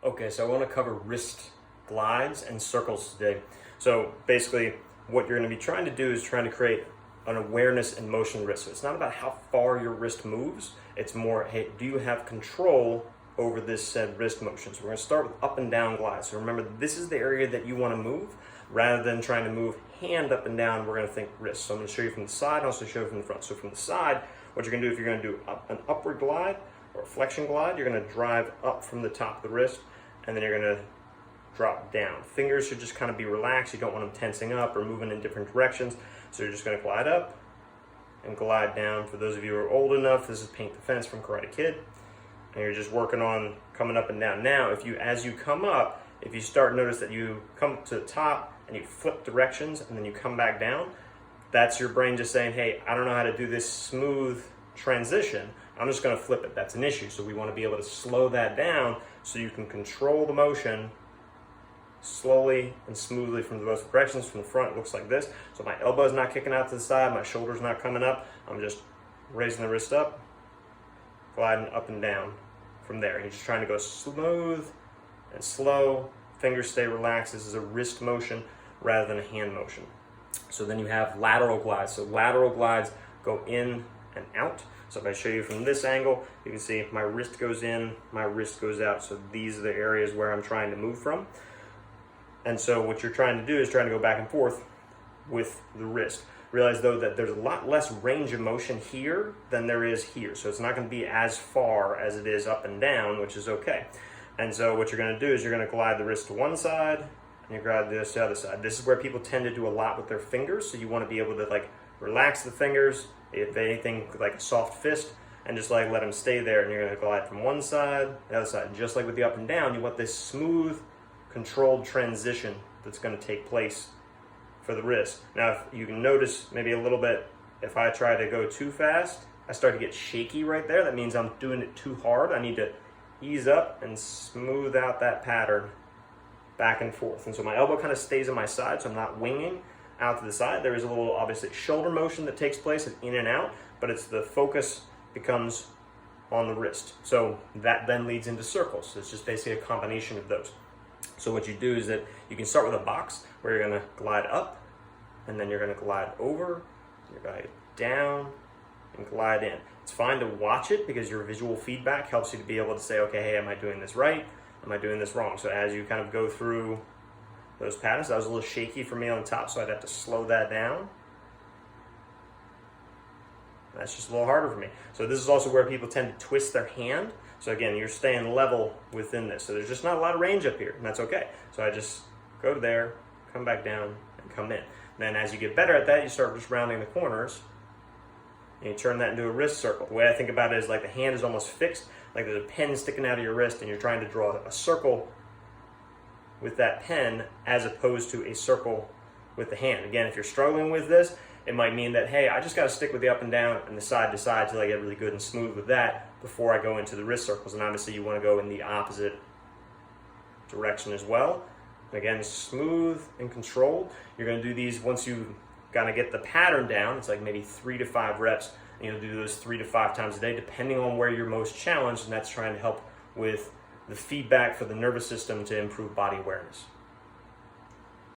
Okay, so I want to cover wrist glides and circles today. So basically, what you're going to be trying to do is trying to create an awareness and motion wrist. So it's not about how far your wrist moves, it's more, hey, do you have control over this said wrist motion? So we're going to start with up and down glides. So remember, this is the area that you want to move. Rather than trying to move hand up and down, we're going to think wrist. So I'm going to show you from the side, and also show you from the front. So from the side, what you're going to do, if you're going to do an upward glide or a flexion glide, you're going to drive up from the top of the wrist, and then you're going to drop down. Fingers should just kind of be relaxed. You don't want them tensing up or moving in different directions. So you're just going to glide up and glide down. For those of you who are old enough, this is Paint the Fence from Karate Kid. And you're just working on coming up and down. Now, as you come up, if you start notice that you come to the top and you flip directions and then you come back down, that's your brain just saying, hey, I don't know how to do this smooth transition. I'm just going to flip it. That's an issue. So we want to be able to slow that down so you can control the motion slowly and smoothly from both directions. From the front, it looks like this. So my elbow's not kicking out to the side, my shoulder's not coming up. I'm just raising the wrist up, gliding up and down from there. You're just trying to go smooth and slow. Fingers stay relaxed. This is a wrist motion rather than a hand motion. So then you have lateral glides. So lateral glides go in and out. So if I show you from this angle, you can see my wrist goes in, my wrist goes out. So these are the areas where I'm trying to move from. And so what you're trying to do is trying to go back and forth with the wrist. Realize though that there's a lot less range of motion here than there is here. So it's not going to be as far as it is up and down, which is okay. And so what you're going to do is you're going to glide the wrist to one side and you glide this to the other side. This is where people tend to do a lot with their fingers. So you want to be able to like relax the fingers, if anything like a soft fist, and just like let them stay there. And you're going to glide from one side to the other side. Just like with the up and down, you want this smooth, controlled transition that's going to take place for the wrist. Now, if you can notice maybe a little bit, if I try to go too fast, I start to get shaky right there. That means I'm doing it too hard. I need to ease up and smooth out that pattern back and forth. And so my elbow kind of stays on my side, so I'm not winging out to the side. There is a little, obviously, shoulder motion that takes place in and out, but it's the focus becomes on the wrist. So that then leads into circles. So it's just basically a combination of those. So what you do is that you can start with a box where you're going to glide up, and then you're going to glide over, you're going to glide down, and glide in. It's fine to watch it because your visual feedback helps you to be able to say, okay, hey, am I doing this right? Am I doing this wrong? So as you kind of go through those patterns, that was a little shaky for me on the top, so I'd have to slow that down. That's just a little harder for me. So this is also where people tend to twist their hand. So again, you're staying level within this. So there's just not a lot of range up here, and that's okay. So I just go to there, come back down, and come in. Then as you get better at that, you start just rounding the corners, and you turn that into a wrist circle. The way I think about it is like the hand is almost fixed, like there's a pen sticking out of your wrist, and you're trying to draw a circle with that pen as opposed to a circle with the hand. Again, if you're struggling with this, it might mean that, hey, I just got to stick with the up and down and the side to side till I get really good and smooth with that before I go into the wrist circles. And obviously you want to go in the opposite direction as well. Again, smooth and controlled. You're going to do these once you kind of get the pattern down. It's like maybe 3 to 5 reps. And you'll do those 3 to 5 times a day, depending on where you're most challenged. And that's trying to help with the feedback for the nervous system to improve body awareness.